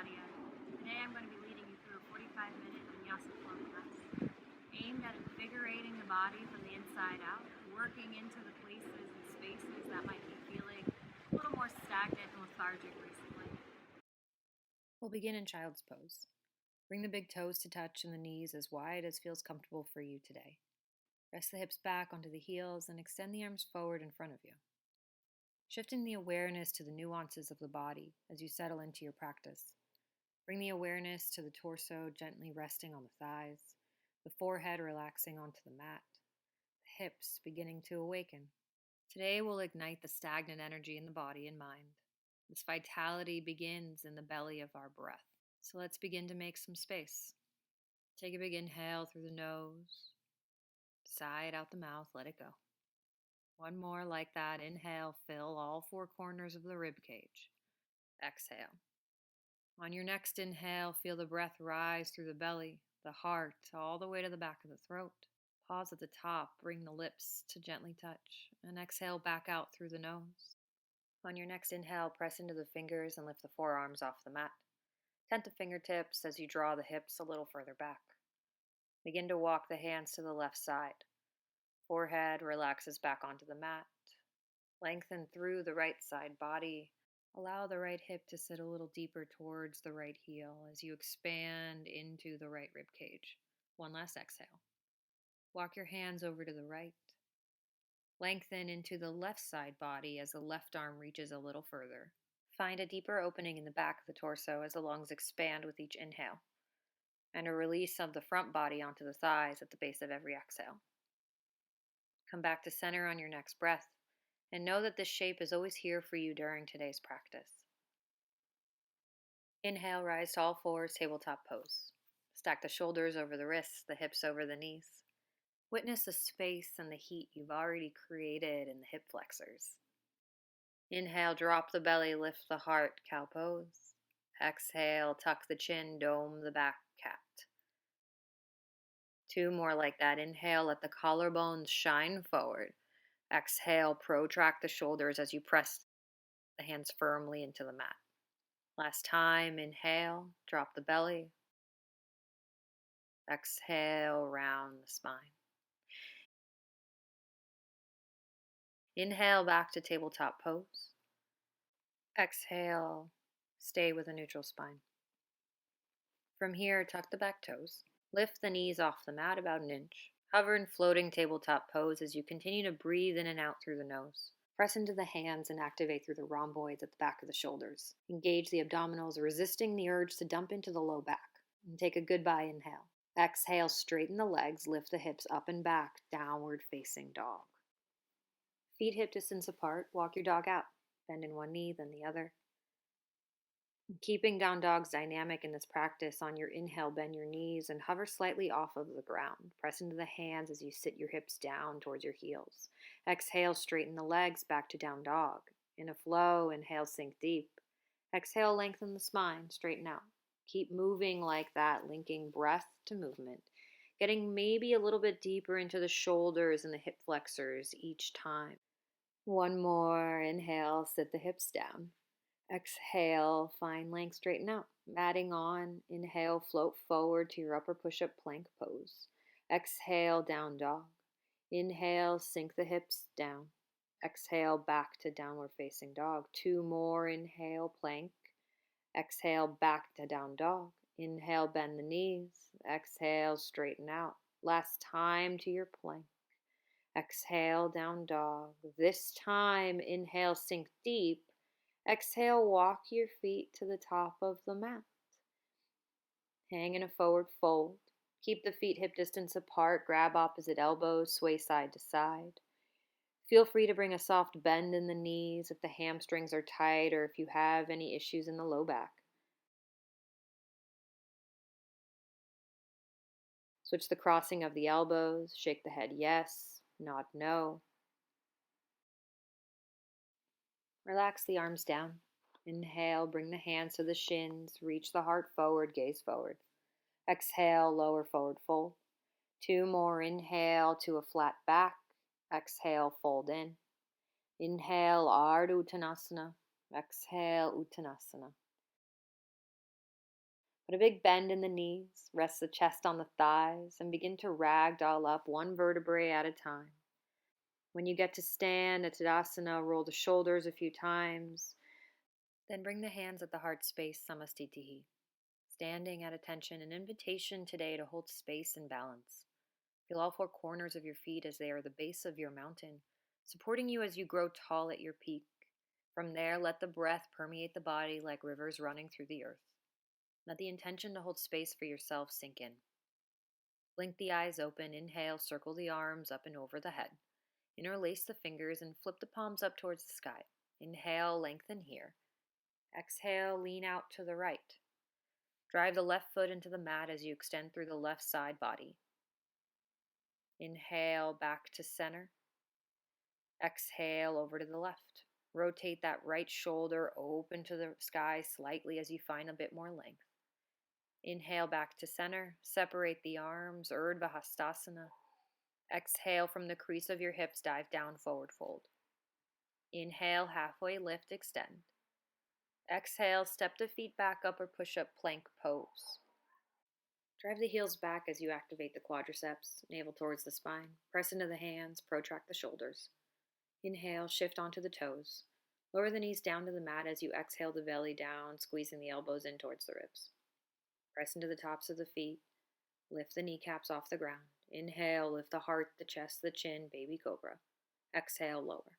Nadia. Today I'm going to be leading you through a 45-minute Vinyasa flow class aimed at invigorating the body from the inside out, working into the places and spaces that might be feeling a little more stagnant and lethargic recently. We'll begin in Child's Pose. Bring the big toes to touch and the knees as wide as feels comfortable for you today. Rest the hips back onto the heels and extend the arms forward in front of you. Shifting the awareness to the nuances of the body as you settle into your practice. Bring the awareness to the torso gently resting on the thighs, the forehead relaxing onto the mat, the hips beginning to awaken. Today we'll ignite the stagnant energy in the body and mind. This vitality begins in the belly of our breath. So let's begin to make some space. Take a big inhale through the nose, sigh it out the mouth, let it go. One more like that. Inhale, fill all four corners of the rib cage. Exhale. On your next inhale, feel the breath rise through the belly, the heart, all the way to the back of the throat. Pause at the top, bring the lips to gently touch, and exhale back out through the nose. On your next inhale, press into the fingers and lift the forearms off the mat. Tent to fingertips as you draw the hips a little further back. Begin to walk the hands to the left side. Forehead relaxes back onto the mat. Lengthen through the right side body. Allow the right hip to sit a little deeper towards the right heel as you expand into the right rib cage. One last exhale. Walk your hands over to the right. Lengthen into the left side body as the left arm reaches a little further. Find a deeper opening in the back of the torso as the lungs expand with each inhale, and a release of the front body onto the thighs at the base of every exhale. Come back to center on your next breath, and know that this shape is always here for you during today's practice. Inhale, rise to all fours, tabletop pose. Stack the shoulders over the wrists, the hips over the knees. Witness the space and the heat you've already created in the hip flexors. Inhale, drop the belly, lift the heart, cow pose. Exhale, tuck the chin, dome the back, cat. Two more like that. Inhale, let the collarbones shine forward. Exhale, protract the shoulders as you press the hands firmly into the mat. Last time, inhale, drop the belly. Exhale, round the spine. Inhale, back to tabletop pose. Exhale, stay with a neutral spine. From here, tuck the back toes. Lift the knees off the mat about an inch. Hover in floating tabletop pose as you continue to breathe in and out through the nose. Press into the hands and activate through the rhomboids at the back of the shoulders. Engage the abdominals, resisting the urge to dump into the low back. And take a goodbye inhale. Exhale, straighten the legs, lift the hips up and back, downward facing dog. Feet hip distance apart, walk your dog out. Bend in one knee, then the other. Keeping down dog's dynamic in this practice, on your inhale, bend your knees and hover slightly off of the ground. Press into the hands as you sit your hips down towards your heels. Exhale, straighten the legs back to down dog. In a flow, inhale, sink deep. Exhale, lengthen the spine, straighten out. Keep moving like that, linking breath to movement. Getting maybe a little bit deeper into the shoulders and the hip flexors each time. One more. Inhale, sit the hips down. Exhale, find length, straighten out. Adding on, inhale, float forward to your upper push-up plank pose. Exhale, down dog. Inhale, sink the hips down. Exhale, back to downward facing dog. Two more. Inhale, plank. Exhale, back to down dog. Inhale, bend the knees. Exhale, straighten out. Last time to your plank. Exhale, down dog. This time, inhale, sink deep. Exhale, walk your feet to the top of the mat. Hang in a forward fold. Keep the feet hip distance apart. Grab opposite elbows. Sway side to side. Feel free to bring a soft bend in the knees if the hamstrings are tight or if you have any issues in the low back. Switch the crossing of the elbows. Shake the head yes, nod no. Relax the arms down. Inhale, bring the hands to the shins. Reach the heart forward, gaze forward. Exhale, lower forward fold. Two more. Inhale to a flat back. Exhale, fold in. Inhale, Ardha Uttanasana. Exhale, Uttanasana. Put a big bend in the knees, rest the chest on the thighs, and begin to ragdoll up one vertebrae at a time. When you get to stand at Tadasana, roll the shoulders a few times, then bring the hands at the heart space, Samastitihi. Standing at attention, an invitation today to hold space and balance. Feel all four corners of your feet as they are the base of your mountain, supporting you as you grow tall at your peak. From there, let the breath permeate the body like rivers running through the earth. Let the intention to hold space for yourself sink in. Blink the eyes open, inhale, circle the arms up and over the head. Interlace the fingers and flip the palms up towards the sky. Inhale, lengthen here. Exhale, lean out to the right. Drive the left foot into the mat as you extend through the left side body. Inhale, back to center. Exhale, over to the left. Rotate that right shoulder open to the sky slightly as you find a bit more length. Inhale back to center. Separate the arms, Urdhva Hastasana. Exhale from the crease of your hips, dive down, forward fold. Inhale, halfway lift, extend. Exhale, step the feet back up or push up plank pose. Drive the heels back as you activate the quadriceps, navel towards the spine. Press into the hands, protract the shoulders. Inhale, shift onto the toes. Lower the knees down to the mat as you exhale the belly down, squeezing the elbows in towards the ribs. Press into the tops of the feet. Lift the kneecaps off the ground. Inhale, lift the heart, the chest, the chin, baby cobra. Exhale, lower.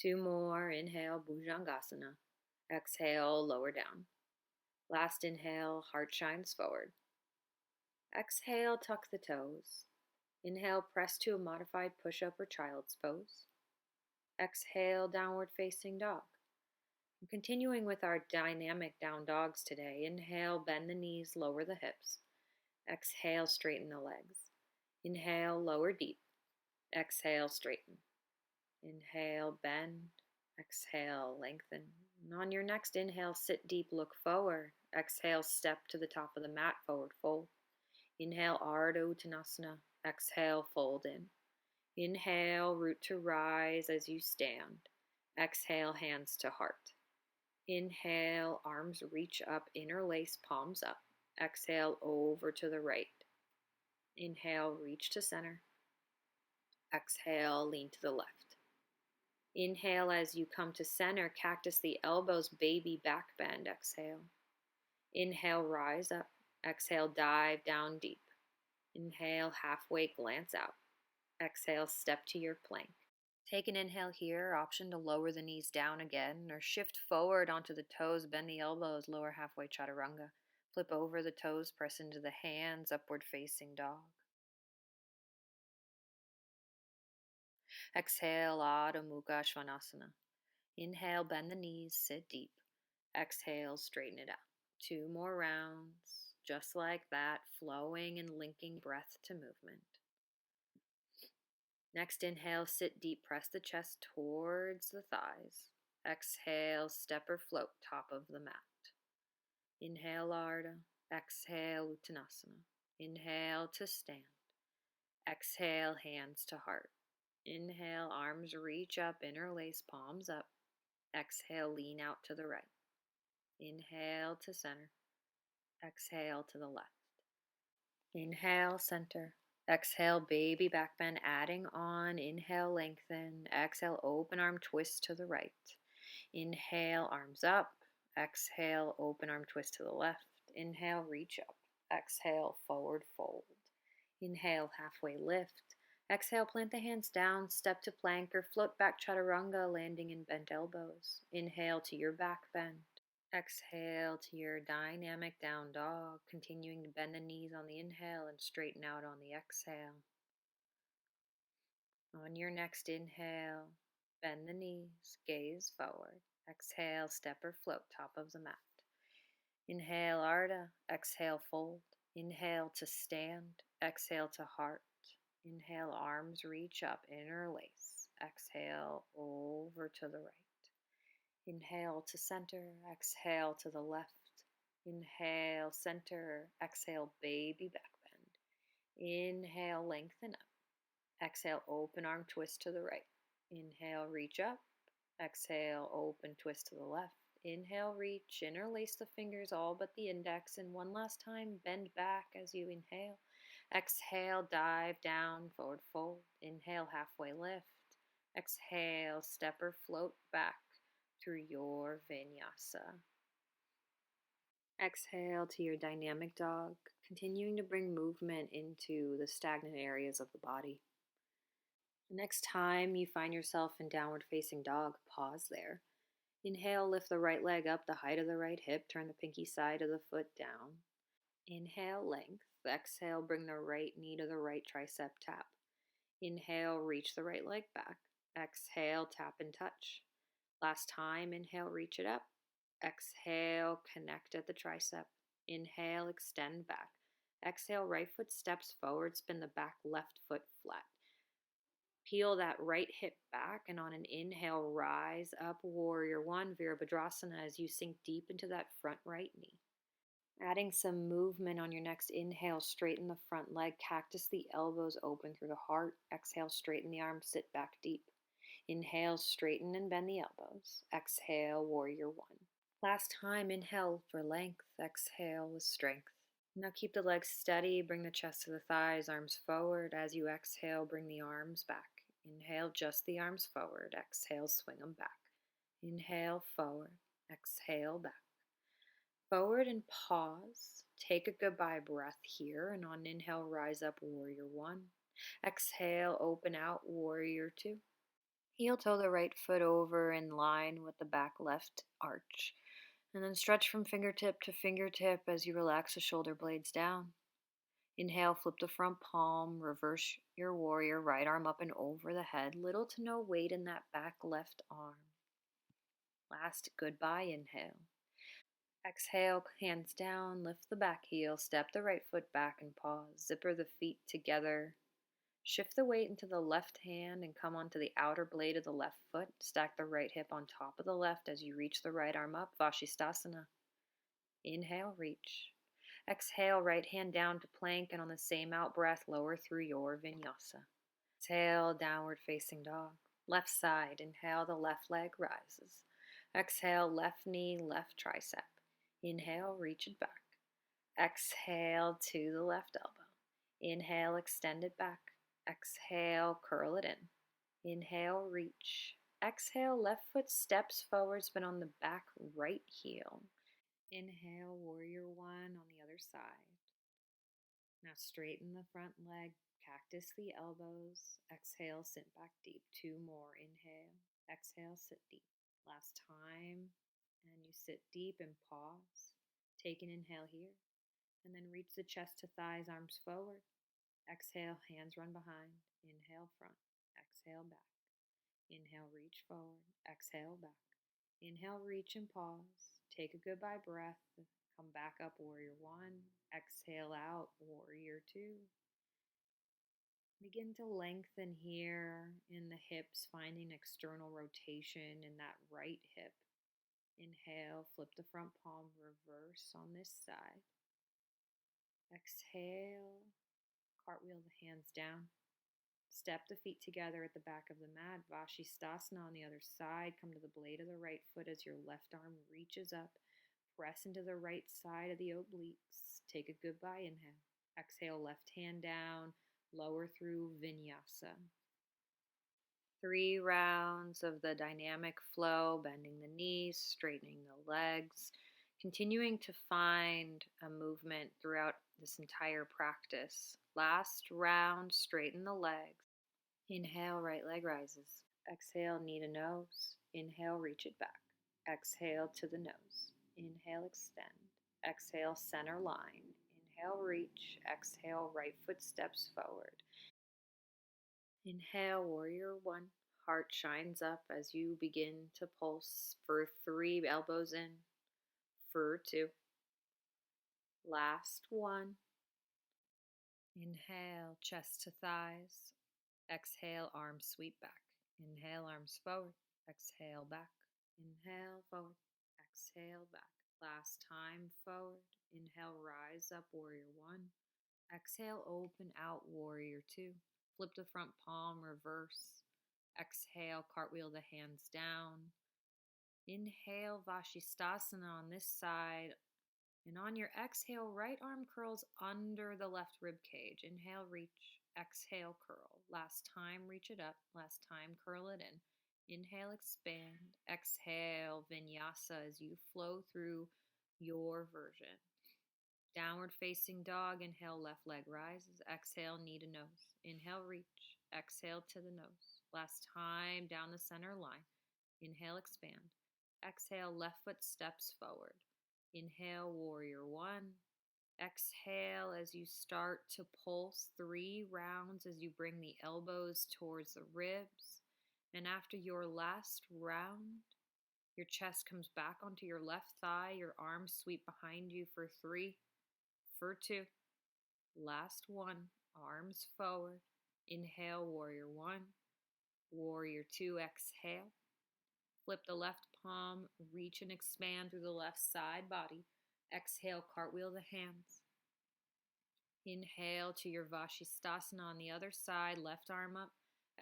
2 more. Inhale, Bhujangasana. Exhale, lower down. Last inhale, heart shines forward. Exhale, tuck the toes. Inhale, press to a modified push-up or child's pose. Exhale, downward facing dog. Continuing with our dynamic down dogs today, inhale, bend the knees, lower the hips. Exhale, straighten the legs. Inhale, lower deep. Exhale, straighten. Inhale, bend. Exhale, lengthen. And on your next inhale, sit deep, look forward. Exhale, step to the top of the mat, forward fold. Inhale, Ardha Uttanasana. Exhale, fold in. Inhale, root to rise as you stand. Exhale, hands to heart. Inhale, arms reach up, interlace, palms up. Exhale, over to the right. Inhale, reach to center. Exhale, lean to the left. Inhale as you come to center, cactus the elbows, baby back bend. Exhale. Inhale, rise up. Exhale, dive down deep. Inhale, halfway glance out. Exhale, step to your plank. Take an inhale here, option to lower the knees down again, or shift forward onto the toes, bend the elbows, lower halfway chaturanga. Flip over the toes, press into the hands, upward facing dog. Exhale, Adho Mukha Svanasana. Inhale, bend the knees, sit deep. Exhale, straighten it out. 2 more rounds, just like that, flowing and linking breath to movement. Next inhale, sit deep, press the chest towards the thighs. Exhale, step or float, top of the mat. Inhale, Ardha. Exhale, Uttanasana. Inhale to stand. Exhale, hands to heart. Inhale, arms reach up, interlace, palms up. Exhale, lean out to the right. Inhale to center. Exhale to the left. Inhale, center. Exhale, baby back bend, adding on. Inhale, lengthen. Exhale, open arm twist to the right. Inhale, arms up. Exhale, open arm twist to the left. Inhale, reach up. Exhale, forward fold. Inhale, halfway lift. Exhale, plant the hands down, step to plank or float back chaturanga, landing in bent elbows. Inhale to your back bend. Exhale to your dynamic down dog, continuing to bend the knees on the inhale and straighten out on the exhale. On your next inhale, bend the knees, gaze forward. Exhale, step or float, top of the mat. Inhale, Ardha. Exhale, fold. Inhale to stand. Exhale to heart. Inhale, arms reach up, interlace. Exhale, over to the right. Inhale to center, exhale to the left. Inhale, center, exhale, baby back bend. Inhale, lengthen up. Exhale, open arm twist to the right. Inhale, reach up. Exhale, open twist to the left. Inhale, reach, interlace the fingers all but the index, and one last time, bend back as you inhale. Exhale, dive down, forward fold. Inhale, halfway lift. Exhale, step or float back through your Vinyasa. Exhale to your dynamic dog, continuing to bring movement into the stagnant areas of the body. The next time you find yourself in downward facing dog, pause there. Inhale, lift the right leg up the height of the right hip, turn the pinky side of the foot down. Inhale, length. Exhale, bring the right knee to the right tricep, tap. Inhale, reach the right leg back. Exhale, tap and touch. Last time, inhale, reach it up. Exhale, connect at the tricep. Inhale, extend back. Exhale, right foot steps forward, spin the back left foot flat. Peel that right hip back, and on an inhale, rise up, warrior one, Virabhadrasana, as you sink deep into that front right knee. Adding some movement on your next inhale, straighten the front leg, cactus the elbows open through the heart. Exhale, straighten the arms, sit back deep. Inhale, straighten and bend the elbows. Exhale, warrior one. Last time, inhale for length, exhale with strength. Now keep the legs steady, bring the chest to the thighs, arms forward. As you exhale, bring the arms back. Inhale, just the arms forward. Exhale, swing them back. Inhale, forward. Exhale, back. Forward and pause. Take a goodbye breath here, and on inhale, rise up, warrior one. Exhale, open out, warrior two. Heel toe the right foot over in line with the back left arch. And then stretch from fingertip to fingertip as you relax the shoulder blades down. Inhale, flip the front palm, reverse your warrior, right arm up and over the head. Little to no weight in that back left arm. Last goodbye inhale. Exhale, hands down, lift the back heel, step the right foot back and pause. Zipper the feet together. Shift the weight into the left hand and come onto the outer blade of the left foot. Stack the right hip on top of the left as you reach the right arm up, Paschimottanasana. Inhale, reach. Exhale, right hand down to plank, and on the same out breath, lower through your Vinyasa. Exhale, downward facing dog. Left side, inhale, the left leg rises. Exhale, left knee, left tricep. Inhale, reach it back. Exhale to the left elbow. Inhale, extend it back. Exhale, curl it in. Inhale, reach. Exhale, left foot steps forward, spin on the back right heel. Inhale, warrior one on the other side. Now straighten the front leg, cactus the elbows. Exhale, sit back deep. Two more. Inhale. Exhale, sit deep. Last time. And you sit deep and pause. Take an inhale here. And then reach the chest to thighs, arms forward. Exhale, hands run behind. Inhale, front. Exhale, back. Inhale, reach forward. Exhale, back. Inhale, reach and pause. Take a goodbye breath. Come back up, warrior one. Exhale out, warrior two. Begin to lengthen here in the hips, finding external rotation in that right hip. Inhale, flip the front palm, reverse on this side. Exhale, cartwheel the hands down. Step the feet together at the back of the mat. Paschimottanasana on the other side. Come to the blade of the right foot as your left arm reaches up. Press into the right side of the obliques. Take a goodbye inhale. Exhale, left hand down. Lower through Vinyasa. 3 rounds of the dynamic flow, bending the knees, straightening the legs, continuing to find a movement throughout this entire practice. Last round, straighten the legs. Inhale, right leg rises. Exhale, knee to nose. Inhale, reach it back. Exhale to the nose. Inhale, extend. Exhale, center line. Inhale, reach. Exhale, right foot steps forward. Inhale, warrior one. Heart shines up as you begin to pulse for 3, elbows in. For 2. Last one. Inhale, chest to thighs. Exhale, arms sweep back. Inhale, arms forward. Exhale, back. Inhale, forward. Exhale, back. Last time, forward. Inhale, rise up, warrior one. Exhale, open out, warrior two. Flip the front palm, reverse. Exhale, cartwheel the hands down. Inhale, Vashistasana on this side. And on your exhale, right arm curls under the left rib cage. Inhale, reach. Exhale, curl. Last time, reach it up. Last time, curl it in. Inhale, expand. Exhale, Vinyasa as you flow through your version. Downward facing dog. Inhale, left leg rises. Exhale, knee to nose. Inhale, reach. Exhale to the nose. Last time, down the center line. Inhale, expand. Exhale, left foot steps forward. Inhale, warrior one. Exhale as you start to pulse 3 rounds as you bring the elbows towards the ribs. And after your last round, your chest comes back onto your left thigh. Your arms sweep behind you for 3, for 2. Last one, arms forward. Inhale, warrior one. Warrior two, exhale. Flip the left palm, reach and expand through the left side body. Exhale, cartwheel the hands. Inhale to your Vashistasana on the other side, left arm up.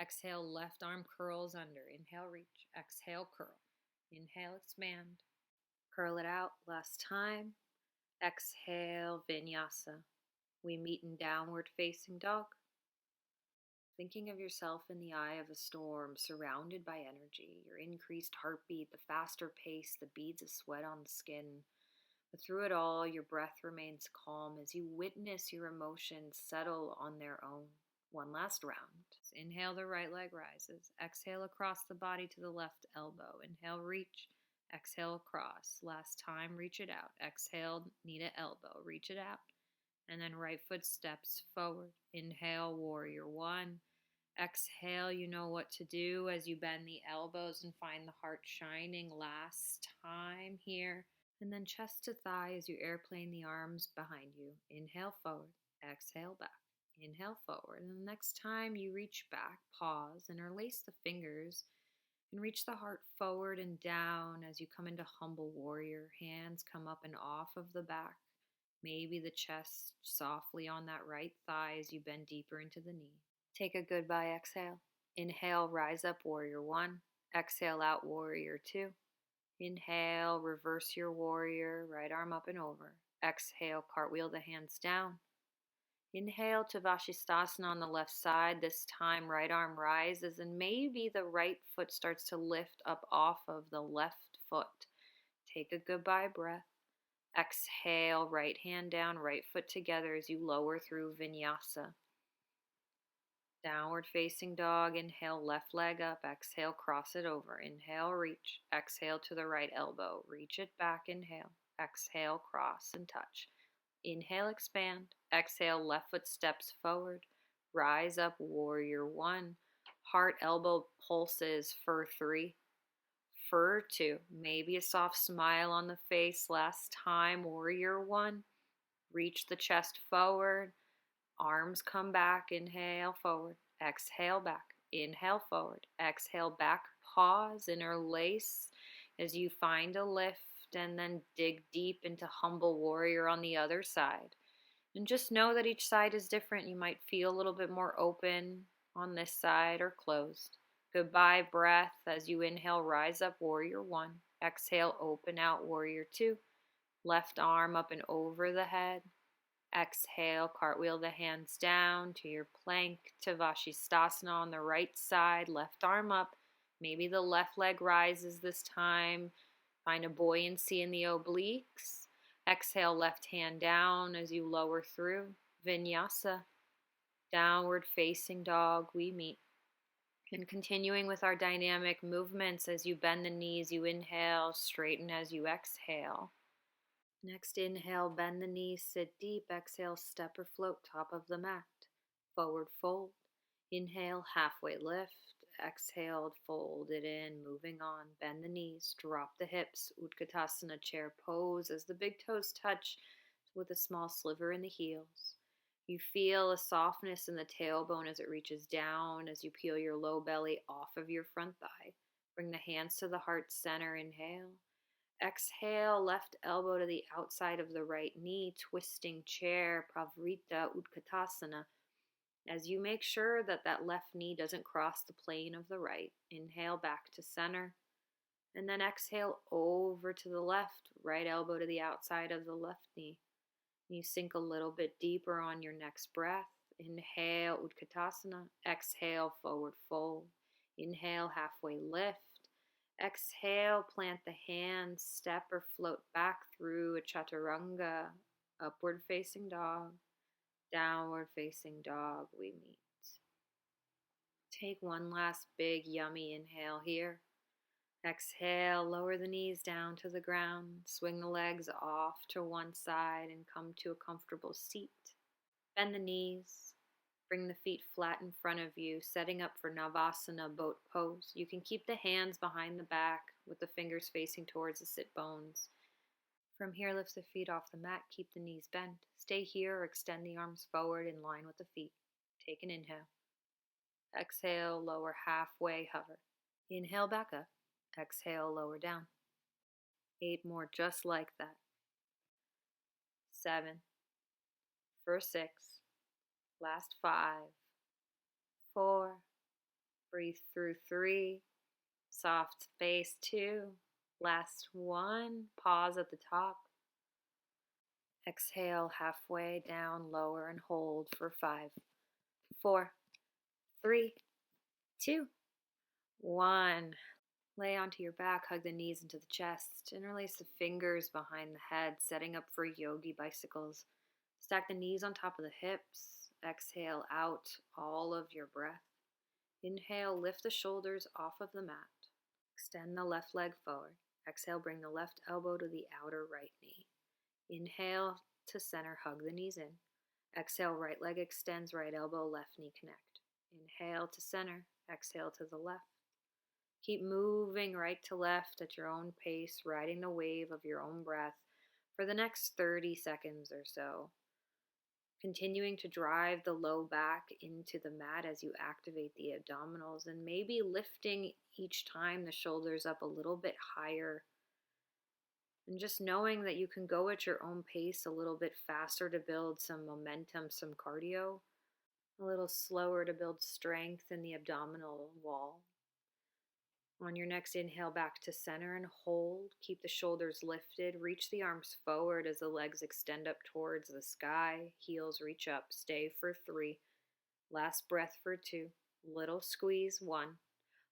Exhale, left arm curls under. Inhale, reach. Exhale, curl. Inhale, expand. Curl it out. Last time. Exhale, Vinyasa. We meet in downward facing dog. Thinking of yourself in the eye of a storm, surrounded by energy, your increased heartbeat, the faster pace, the beads of sweat on the skin. But through it all, your breath remains calm as you witness your emotions settle on their own. One last round. Inhale, the right leg rises. Exhale across the body to the left elbow. Inhale, reach. Exhale, across. Last time, reach it out. Exhale, knee to elbow. Reach it out. And then right foot steps forward. Inhale, warrior one. Exhale, you know what to do as you bend the elbows and find the heart shining. Last time here. And then chest to thigh as you airplane the arms behind you. Inhale forward, exhale back. Inhale forward. And the next time you reach back, pause, interlace the fingers and reach the heart forward and down as you come into humble warrior. Hands come up and off of the back. Maybe the chest softly on that right thigh as you bend deeper into the knee. Take a goodbye exhale. Inhale, rise up, warrior one. Exhale out, warrior two. Inhale, reverse your warrior, right arm up and over. Exhale, cartwheel the hands down. Inhale to Vashistasana on the left side. This time, right arm rises, and maybe the right foot starts to lift up off of the left foot. Take a goodbye breath. Exhale, right hand down, right foot together as you lower through Vinyasa. Downward facing dog. Inhale, left leg up. Exhale, cross it over. Inhale, reach. Exhale to the right elbow. Reach it back. Inhale. Exhale, cross and touch. Inhale, expand. Exhale, left foot steps forward. Rise up, warrior one. Heart, elbow pulses for 3. For 2. Maybe a soft smile on the face. Last time, warrior one. Reach the chest forward. Arms come back. Inhale, forward. Exhale, back. Inhale, forward. Exhale, back. Pause, interlace as you find a lift, and then dig deep into humble warrior on the other side. And just know that each side is different. You might feel a little bit more open on this side or closed. Goodbye breath as you inhale, rise up, warrior one. Exhale, open out, warrior two. Left arm up and over the head. Exhale, cartwheel the hands down to your plank to Vashistasana on the right side. Left arm up. Maybe the left leg rises this time. Find a buoyancy in the obliques. Exhale, left hand down as you lower through. Vinyasa. Downward facing dog, we meet. And continuing with our dynamic movements as you bend the knees, you inhale, straighten as you exhale. Next inhale, bend the knees, sit deep. Exhale, step or float top of the mat. Forward fold. Inhale, halfway lift. Exhaled, fold it in, moving on. Bend the knees, drop the hips. Utkatasana chair pose as the big toes touch with a small sliver in the heels. You feel a softness in the tailbone as it reaches down as you peel your low belly off of your front thigh. Bring the hands to the heart center. Inhale. Exhale, left elbow to the outside of the right knee, twisting chair, Pravrita Utkatasana. As you make sure that that left knee doesn't cross the plane of the right. Inhale back to center. And then exhale over to the left, right elbow to the outside of the left knee. You sink a little bit deeper on your next breath. Inhale, Utkatasana. Exhale, forward fold. Inhale, halfway lift. Exhale, plant the hands, step or float back through a chaturanga, upward facing dog, downward facing dog, we meet. Take one last big yummy inhale here. Exhale, lower the knees down to the ground, swing the legs off to one side and come to a comfortable seat. Bend the knees, bring the feet flat in front of you, setting up for Navasana boat pose. You can keep the hands behind the back with the fingers facing towards the sit bones. From here, lift the feet off the mat, keep the knees bent. Stay here or extend the arms forward in line with the feet. Take an inhale. Exhale, lower halfway, hover. Inhale, back up. Exhale, lower down. 8 more just like that. 7. For 6. Last 5. 4. Breathe through 3. Soft space 2. Last 1. Pause at the top. Exhale, halfway down, lower, and hold for 5. 4. 3. 2. 1. Lay onto your back, hug the knees into the chest, interlace the fingers behind the head, setting up for Yogi Bicycles. Stack the knees on top of the hips. Exhale out all of your breath. Inhale, lift the shoulders off of the mat. Extend the left leg forward. Exhale, bring the left elbow to the outer right knee. Inhale to center, hug the knees in. Exhale, right leg extends, right elbow, left knee connect. Inhale to center, exhale to the left. Keep moving right to left at your own pace, riding the wave of your own breath for the next 30 seconds or so. Continuing to drive the low back into the mat as you activate the abdominals, and maybe lifting each time the shoulders up a little bit higher. And just knowing that you can go at your own pace a little bit faster to build some momentum, some cardio, a little slower to build strength in the abdominal wall. On your next inhale, back to center and hold. Keep the shoulders lifted. Reach the arms forward as the legs extend up towards the sky. Heels reach up. Stay for 3. Last breath for 2. Little squeeze. 1.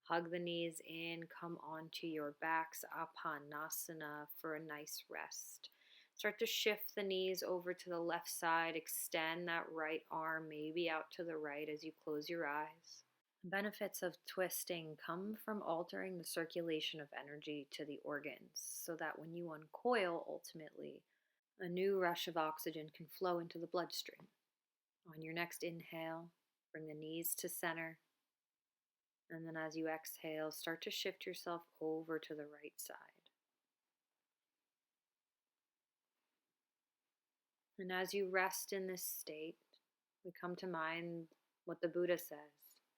Hug the knees in. Come onto your backs. Apanasana for a nice rest. Start to shift the knees over to the left side. Extend that right arm maybe out to the right as you close your eyes. Benefits of twisting come from altering the circulation of energy to the organs so that when you uncoil, ultimately, a new rush of oxygen can flow into the bloodstream. On your next inhale, bring the knees to center. And then as you exhale, start to shift yourself over to the right side. And as you rest in this state, we come to mind what the Buddha says.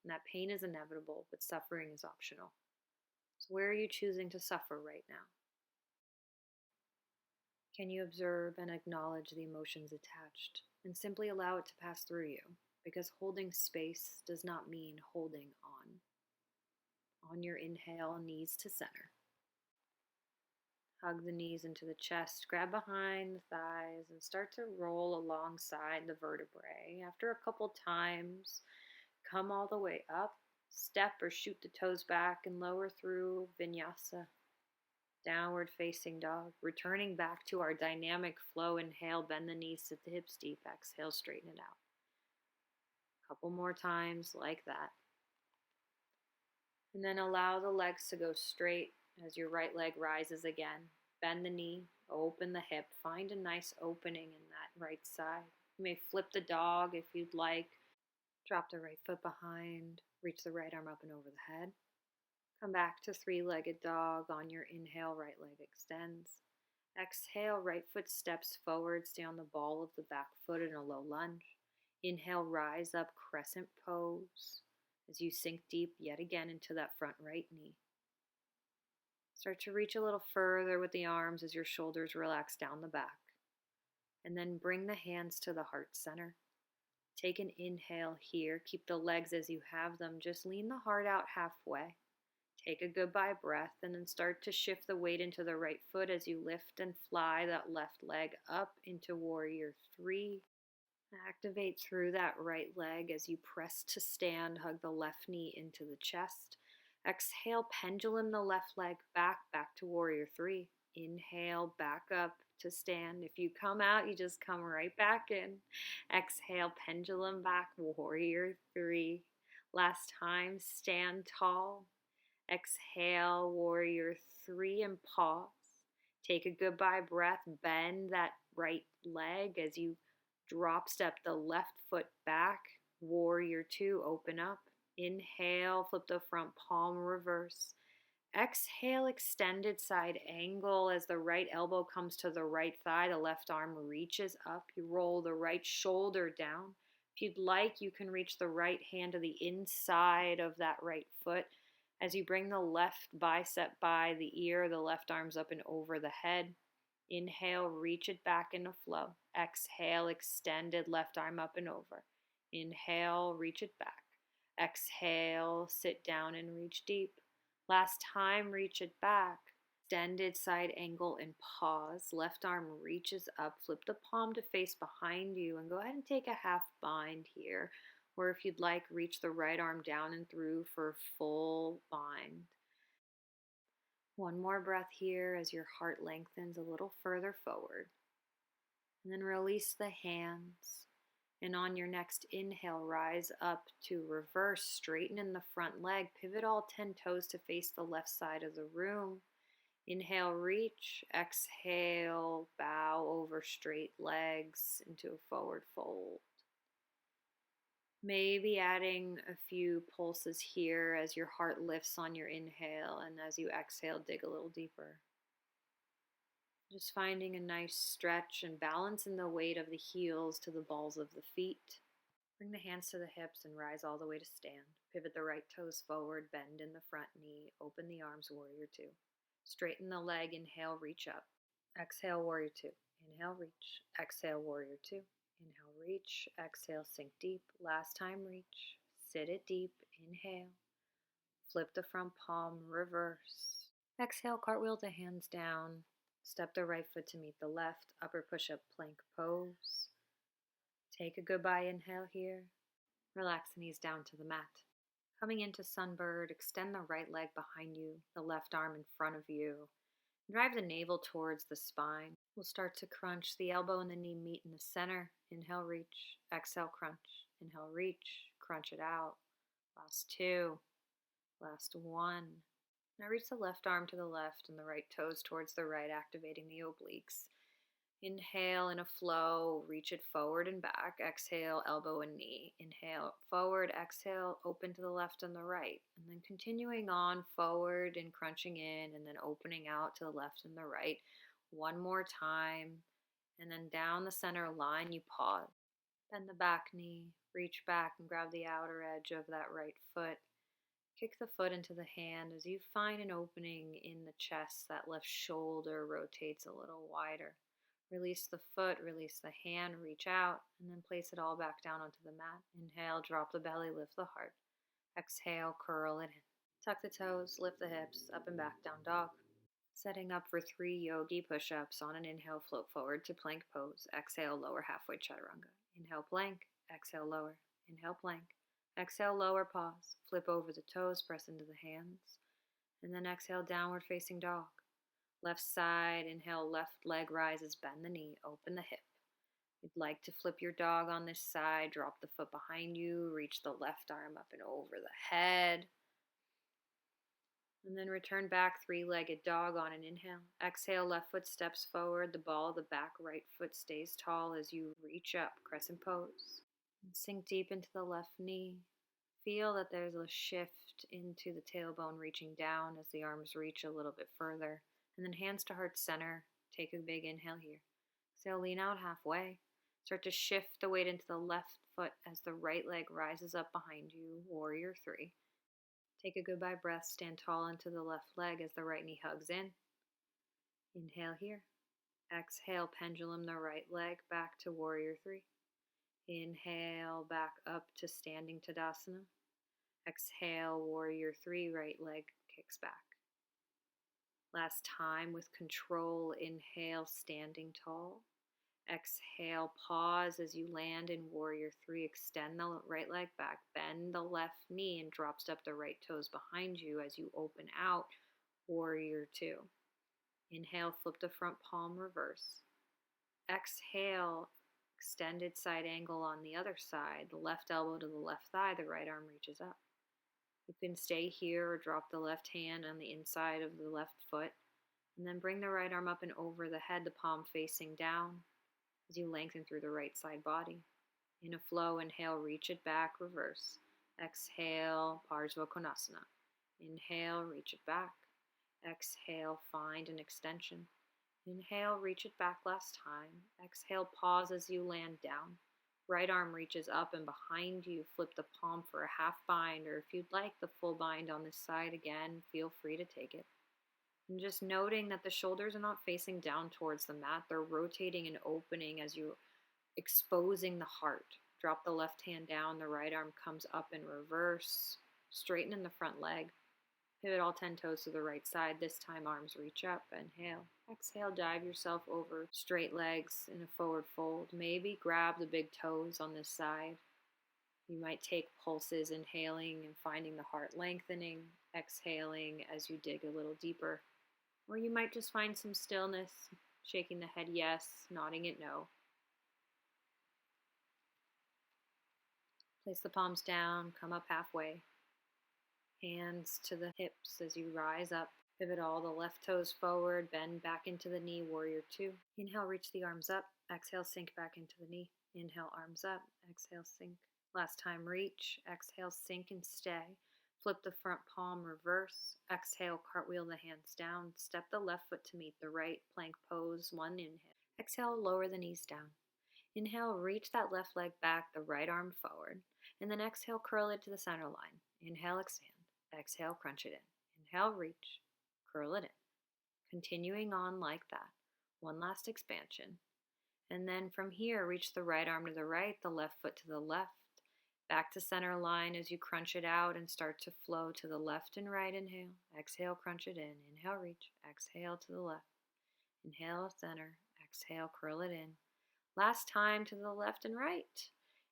And that pain is inevitable, but suffering is optional. So where are you choosing to suffer right now? Can you observe and acknowledge the emotions attached and simply allow it to pass through you? Because holding space does not mean holding on. On your inhale, knees to center. Hug the knees into the chest, grab behind the thighs, and start to roll alongside the vertebrae. After a couple times, come all the way up, step or shoot the toes back and lower through Vinyasa. Downward facing dog, returning back to our dynamic flow. Inhale, bend the knees, sit the hips deep. Exhale, straighten it out. Couple more times like that. And then allow the legs to go straight as your right leg rises again. Bend the knee, open the hip, find a nice opening in that right side. You may flip the dog if you'd like. Drop the right foot behind, reach the right arm up and over the head. Come back to 3-legged dog. On your inhale, right leg extends. Exhale, right foot steps forward, stay on the ball of the back foot in a low lunge. Inhale, rise up, Crescent Pose, as you sink deep yet again into that front right knee. Start to reach a little further with the arms as your shoulders relax down the back. And then bring the hands to the heart center. Take an inhale here. Keep the legs as you have them. Just lean the heart out halfway. Take a goodbye breath and then start to shift the weight into the right foot as you lift and fly that left leg up into Warrior 3. Activate through that right leg as you press to stand. Hug the left knee into the chest. Exhale, pendulum the left leg back to Warrior 3. Inhale, back up to stand. If you come out, you just come right back in. Exhale, pendulum back, Warrior 3. Last time, stand tall. Exhale, Warrior 3, and pause. Take a goodbye breath. Bend that right leg as you drop step the left foot back. Warrior 2, open up. Inhale, flip the front palm, reverse. Exhale, extended side angle as the right elbow comes to the right thigh. The left arm reaches up. You roll the right shoulder down. If you'd like, you can reach the right hand to the inside of that right foot. As you bring the left bicep by the ear, the left arm's up and over the head. Inhale, reach it back into flow. Exhale, extended left arm up and over. Inhale, reach it back. Exhale, sit down and reach deep. Last time, reach it back. Extended side angle and pause. Left arm reaches up. Flip the palm to face behind you and go ahead and take a half bind here. Or if you'd like, reach the right arm down and through for full bind. One more breath here as your heart lengthens a little further forward. And then release the hands. And on your next inhale, rise up to reverse. Straighten in the front leg. Pivot all 10 toes to face the left side of the room. Inhale, reach. Exhale, bow over straight legs into a forward fold. Maybe adding a few pulses here as your heart lifts on your inhale, and as you exhale, dig a little deeper. Just finding a nice stretch and balance in the weight of the heels to the balls of the feet. Bring the hands to the hips and rise all the way to stand. Pivot the right toes forward, bend in the front knee, open the arms, Warrior 2. Straighten the leg, inhale, reach up. Exhale, Warrior 2. Inhale, reach. Exhale, Warrior 2. Inhale, reach. Exhale, sink deep. Last time, reach. Sit it deep. Inhale. Flip the front palm, reverse. Exhale, cartwheel the hands down. Step the right foot to meet the left. Upper push-up plank pose. Take a goodbye inhale here. Relax the knees down to the mat. Coming into Sunbird, extend the right leg behind you, the left arm in front of you. Drive the navel towards the spine. We'll start to crunch. The elbow and the knee meet in the center. Inhale, reach. Exhale, crunch. Inhale, reach. Crunch it out. Last 2. Last 1. Now reach the left arm to the left and the right toes towards the right, activating the obliques. Inhale in a flow, reach it forward and back. Exhale, elbow and knee. Inhale, forward, exhale, open to the left and the right. And then continuing on forward and crunching in and then opening out to the left and the right. One more time. And then down the center line, you pause. Bend the back knee, reach back and grab the outer edge of that right foot. Kick the foot into the hand as you find an opening in the chest. That left shoulder rotates a little wider. Release the foot, release the hand, reach out, and then place it all back down onto the mat. Inhale, drop the belly, lift the heart. Exhale, curl it in. Tuck the toes, lift the hips, up and back, down dog. Setting up for 3 yogi push-ups. On an inhale, float forward to plank pose. Exhale, lower halfway chaturanga. Inhale, plank. Exhale, lower. Inhale, plank. Exhale, lower, pause. Flip over the toes, press into the hands. And then exhale, downward facing dog. Left side, inhale, left leg rises, bend the knee, open the hip. You'd like to flip your dog on this side, drop the foot behind you, reach the left arm up and over the head. And then return back, 3-legged dog on an inhale. Exhale, left foot steps forward, the ball of the back right foot stays tall as you reach up, Crescent Pose. And sink deep into the left knee. Feel that there's a shift into the tailbone reaching down as the arms reach a little bit further. And then hands to heart center. Take a big inhale here. Exhale, lean out halfway. Start to shift the weight into the left foot as the right leg rises up behind you. Warrior 3. Take a goodbye breath. Stand tall into the left leg as the right knee hugs in. Inhale here. Exhale, pendulum the right leg back to Warrior 3. Inhale, back up to standing Tadasana. Exhale, Warrior 3, right leg kicks back. Last time with control, inhale, standing tall. Exhale, pause as you land in Warrior 3. Extend the right leg back, bend the left knee, and drop step the right toes behind you as you open out, Warrior 2. Inhale, flip the front palm, reverse. Exhale, extended side angle on the other side, the left elbow to the left thigh, the right arm reaches up. You can stay here or drop the left hand on the inside of the left foot, and then bring the right arm up and over the head, the palm facing down as you lengthen through the right side body. In a flow, inhale, reach it back, reverse. Exhale, Paschimottanasana. Inhale, reach it back. Exhale, find an extension. Inhale, reach it back last time. Exhale, pause as you land down. Right arm reaches up and behind you. Flip the palm for a half bind, or if you'd like the full bind on this side again, feel free to take it. And just noting that the shoulders are not facing down towards the mat. They're rotating and opening as you're exposing the heart. Drop the left hand down. The right arm comes up in reverse. Straighten in the front leg. Pivot all 10 toes to the right side. This time arms reach up. Inhale. Exhale, dive yourself over straight legs in a forward fold. Maybe grab the big toes on this side. You might take pulses, inhaling and finding the heart lengthening, exhaling as you dig a little deeper. Or you might just find some stillness, shaking the head yes, nodding it no. Place the palms down, come up halfway. Hands to the hips as you rise up. Pivot all the left toes forward, bend back into the knee, Warrior 2. Inhale, reach the arms up. Exhale, sink back into the knee. Inhale, arms up. Exhale, sink. Last time, reach. Exhale, sink and stay. Flip the front palm, reverse. Exhale, cartwheel the hands down. Step the left foot to meet the right. Plank pose, one inhale. Exhale, lower the knees down. Inhale, reach that left leg back, the right arm forward. And then exhale, curl it to the center line. Inhale, expand. Exhale, crunch it in. Inhale, reach. Curl it in. Continuing on like that. One last expansion. And then from here, reach the right arm to the right, the left foot to the left. Back to center line as you crunch it out and start to flow to the left and right. Inhale. Exhale, crunch it in. Inhale, reach. Exhale to the left. Inhale, center. Exhale, curl it in. Last time to the left and right.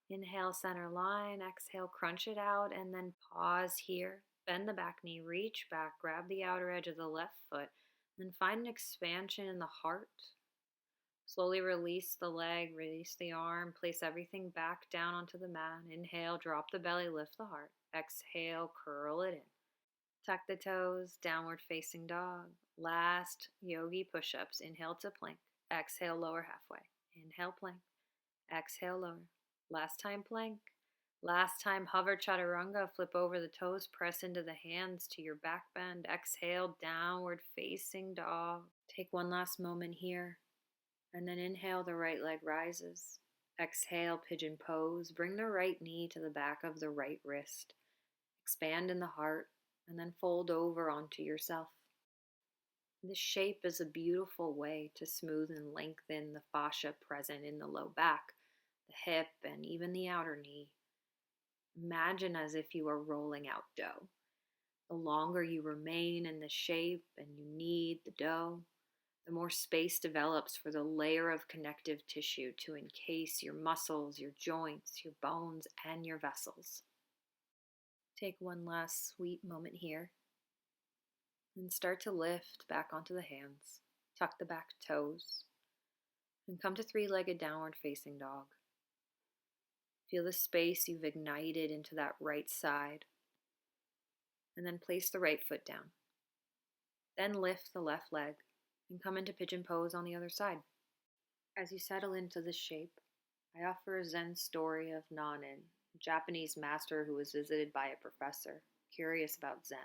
Inhale, center line. Exhale, crunch it out, and then pause here. Bend the back knee, reach back, grab the outer edge of the left foot, and find an expansion in the heart. Slowly release the leg, release the arm, place everything back down onto the mat. Inhale, drop the belly, lift the heart. Exhale, curl it in. Tuck the toes, downward facing dog. Last yogi push-ups. Inhale to plank. Exhale, lower halfway. Inhale, plank. Exhale, lower. Last time, plank. Last time, hover chaturanga. Flip over the toes, press into the hands to your back bend. Exhale, downward facing dog. Take one last moment here. And then inhale, the right leg rises. Exhale, pigeon pose. Bring the right knee to the back of the right wrist. Expand in the heart, and then fold over onto yourself. This shape is a beautiful way to smooth and lengthen the fascia present in the low back, the hip, and even the outer knee. Imagine as if you are rolling out dough. The longer you remain in the shape and you knead the dough, the more space develops for the layer of connective tissue to encase your muscles, your joints, your bones, and your vessels. Take one last sweet moment here and start to lift back onto the hands. Tuck the back toes and come to three-legged downward facing dog. Feel the space you've ignited into that right side, and then place the right foot down. Then lift the left leg and come into pigeon pose on the other side. As you settle into this shape, I offer a Zen story of Nanin, a Japanese master who was visited by a professor curious about Zen.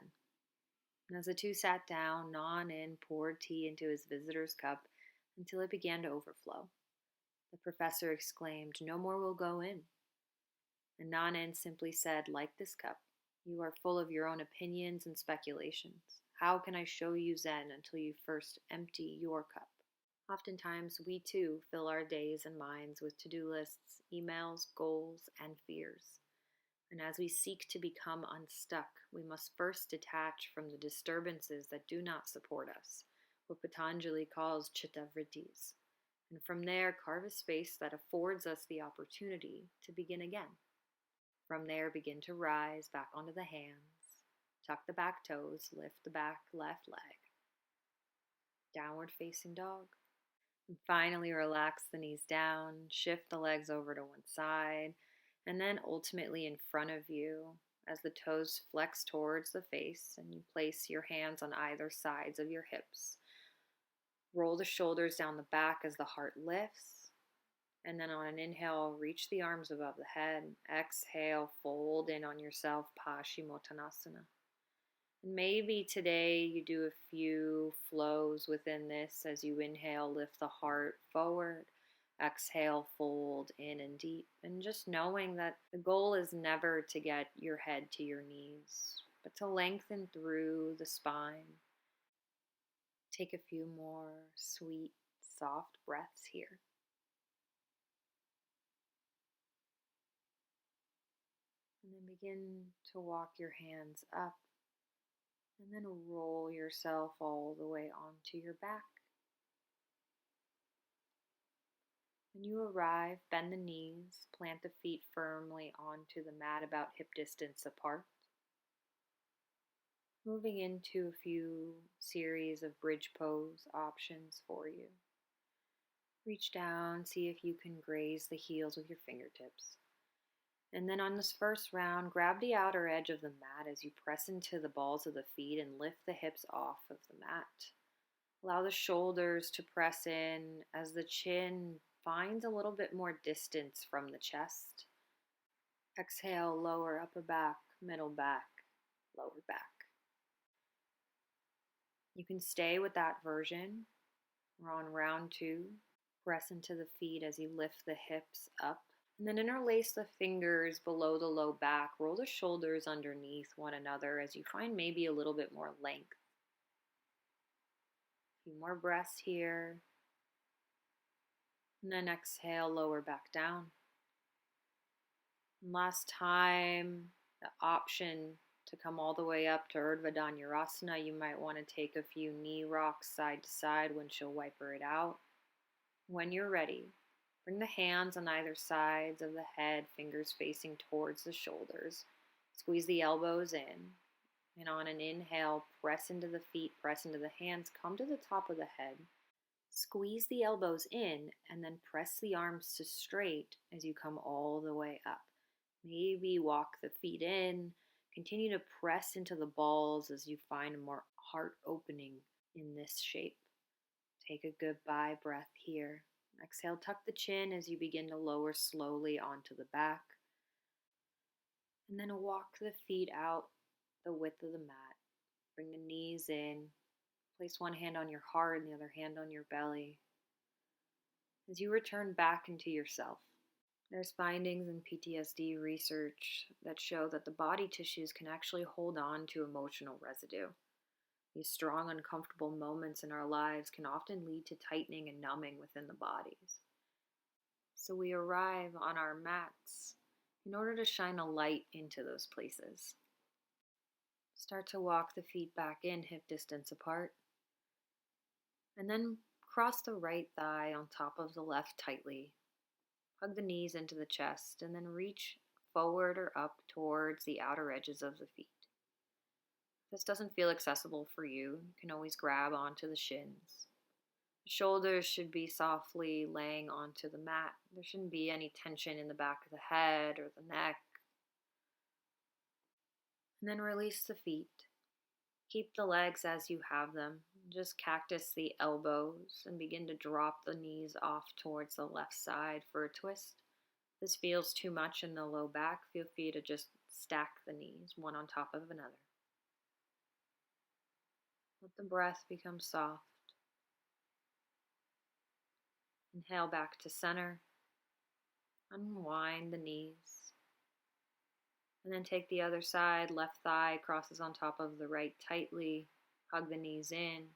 And as the two sat down, Nanin poured tea into his visitor's cup until it began to overflow. The professor exclaimed, "No more will go in." And Nanin simply said, "Like this cup, you are full of your own opinions and speculations. How can I show you Zen until you first empty your cup?" Oftentimes, we too fill our days and minds with to-do lists, emails, goals, and fears. And as we seek to become unstuck, we must first detach from the disturbances that do not support us, what Patanjali calls chitta vrittis, and from there carve a space that affords us the opportunity to begin again. From there, begin to rise back onto the hands, tuck the back toes, lift the back left leg, downward facing dog. And finally, relax the knees down, shift the legs over to one side, and then ultimately in front of you as the toes flex towards the face and you place your hands on either sides of your hips. Roll the shoulders down the back as the heart lifts. And then on an inhale, reach the arms above the head. Exhale, fold in on yourself, Paschimottanasana. And maybe today you do a few flows within this as you inhale, lift the heart forward. Exhale, fold in and deep. And just knowing that the goal is never to get your head to your knees, but to lengthen through the spine. Take a few more sweet, soft breaths here. And then begin to walk your hands up and then roll yourself all the way onto your back. When you arrive, bend the knees, plant the feet firmly onto the mat about hip distance apart. Moving into a few series of bridge pose options for you. Reach down, see if you can graze the heels with your fingertips. And then on this first round, grab the outer edge of the mat as you press into the balls of the feet and lift the hips off of the mat. Allow the shoulders to press in as the chin finds a little bit more distance from the chest. Exhale, lower upper back, middle back, lower back. You can stay with that version. We're on round 2. Press into the feet as you lift the hips up. And then interlace the fingers below the low back. Roll the shoulders underneath one another as you find maybe a little bit more length. A few more breaths here. And then exhale, lower back down. And last time, the option to come all the way up to Urdhva Dhanurasana, you might want to take a few knee rocks side to side, windshield wiper it out. When you're ready, bring the hands on either sides of the head, fingers facing towards the shoulders. Squeeze the elbows in. And on an inhale, press into the feet, press into the hands, come to the top of the head. Squeeze the elbows in and then press the arms to straight as you come all the way up. Maybe walk the feet in. Continue to press into the balls as you find more heart opening in this shape. Take a goodbye breath here. Exhale, tuck the chin as you begin to lower slowly onto the back. And then walk the feet out the width of the mat. Bring the knees in. Place one hand on your heart and the other hand on your belly. As you return back into yourself, there's findings in PTSD research that show that the body tissues can actually hold on to emotional residue. These strong, uncomfortable moments in our lives can often lead to tightening and numbing within the bodies. So we arrive on our mats in order to shine a light into those places. Start to walk the feet back in, hip distance apart. And then cross the right thigh on top of the left tightly. Hug the knees into the chest and then reach forward or up towards the outer edges of the feet. If this doesn't feel accessible for you, you can always grab onto the shins. The shoulders should be softly laying onto the mat. There shouldn't be any tension in the back of the head or the neck. And then release the feet. Keep the legs as you have them. Just cactus the elbows and begin to drop the knees off towards the left side for a twist. If this feels too much in the low back, feel free to just stack the knees one on top of another. Let the breath become soft. Inhale back to center. Unwind the knees. And then take the other side, left thigh crosses on top of the right tightly. Hug the knees in.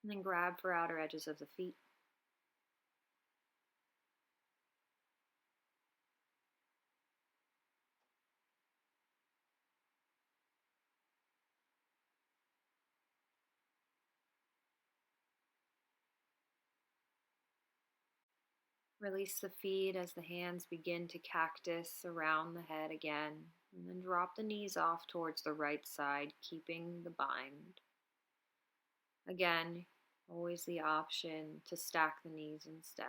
And then grab for outer edges of the feet. Release the feet as the hands begin to cactus around the head again, and then drop the knees off towards the right side, keeping the bind. Again, always the option to stack the knees instead.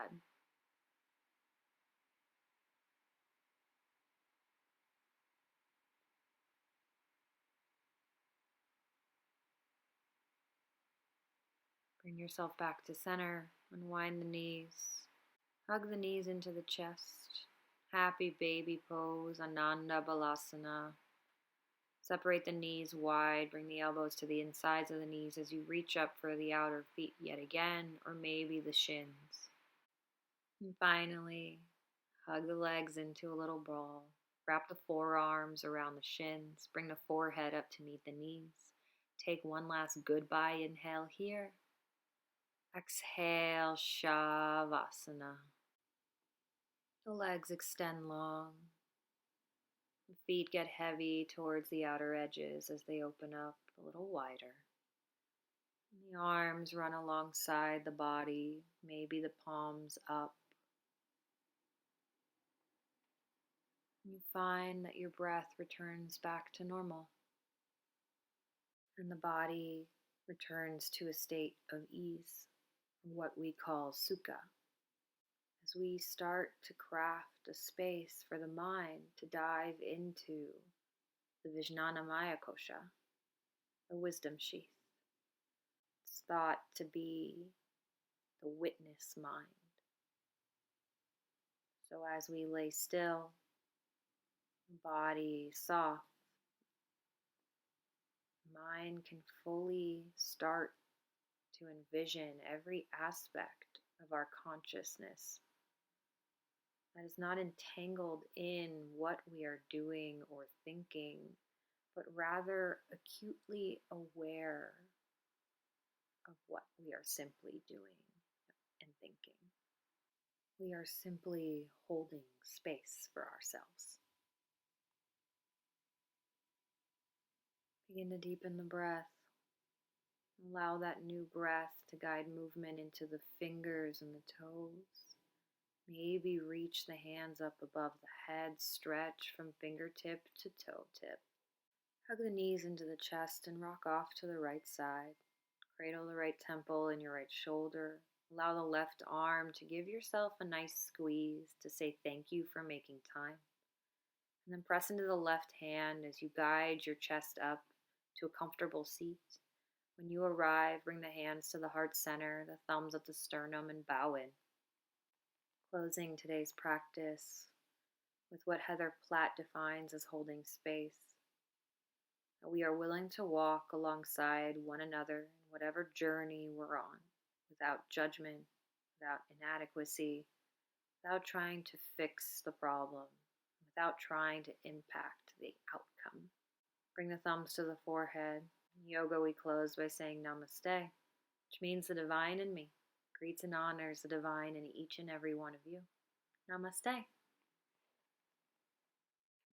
Bring yourself back to center, unwind the knees, hug the knees into the chest. Happy baby pose, Ananda Balasana. Separate the knees wide, bring the elbows to the insides of the knees as you reach up for the outer feet yet again, or maybe the shins. And finally, hug the legs into a little ball. Wrap the forearms around the shins, bring the forehead up to meet the knees. Take one last goodbye inhale here. Exhale, Shavasana. The legs extend long. The feet get heavy towards the outer edges as they open up a little wider. And the arms run alongside the body, maybe the palms up. And you find that your breath returns back to normal. And the body returns to a state of ease, what we call sukha. As we start to craft a space for the mind to dive into the Vijnanamaya Kosha, the wisdom sheath. It's thought to be the witness mind. So as we lay still, body soft, mind can fully start to envision every aspect of our consciousness that is not entangled in what we are doing or thinking, but rather acutely aware of what we are simply doing and thinking. We are simply holding space for ourselves. Begin to deepen the breath. Allow that new breath to guide movement into the fingers and the toes. Maybe reach the hands up above the head, stretch from fingertip to toe tip. Hug the knees into the chest and rock off to the right side. Cradle the right temple in your right shoulder. Allow the left arm to give yourself a nice squeeze to say thank you for making time. And then press into the left hand as you guide your chest up to a comfortable seat. When you arrive, bring the hands to the heart center, the thumbs at the sternum, and bow in. Closing today's practice with what Heather Platt defines as holding space. That we are willing to walk alongside one another in whatever journey we're on, without judgment, without inadequacy, without trying to fix the problem, without trying to impact the outcome. Bring the thumbs to the forehead. In yoga, we close by saying Namaste, which means the divine in me greets and honors the divine in each and every one of you. Namaste.